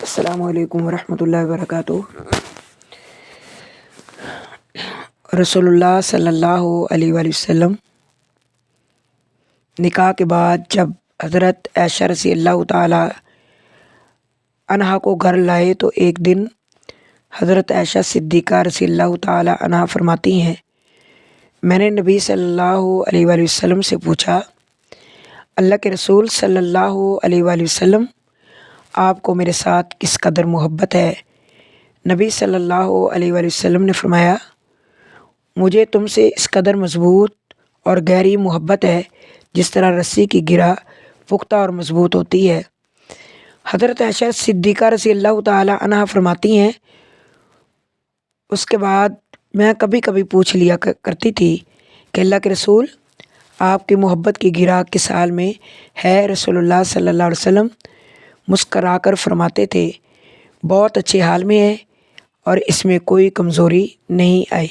السلام علیکم ورحمۃ اللہ وبرکاتہ۔ رسول اللہ صلی اللہ علیہ وآلہ وسلم نکاح کے بعد جب حضرت عائشہ رضی اللہ تعالی عنہا کو گھر لائے تو ایک دن حضرت عائشہ صدیقہ رضی اللہ تعالی عنہا فرماتی ہیں، میں نے نبی صلی اللہ علیہ وآلہ وسلم سے پوچھا، اللہ کے رسول صلی اللہ علیہ وآلہ وسلم آپ کو میرے ساتھ کس قدر محبت ہے؟ نبی صلی اللہ علیہ وآلہ وسلم نے فرمایا، مجھے تم سے اس قدر مضبوط اور گہری محبت ہے جس طرح رسی کی گرہ پختہ اور مضبوط ہوتی ہے۔ حضرت عائشہ صدیقہ رضی اللہ تعالی عنہا فرماتی ہیں، اس کے بعد میں کبھی کبھی پوچھ لیا کرتی تھی کہ اللہ کے رسول آپ کی محبت کی گرہ کس حال میں ہے؟ رسول اللہ صلی اللہ علیہ وسلم مسکرا کر فرماتے تھے، بہت اچھے حال میں ہے اور اس میں کوئی کمزوری نہیں آئی۔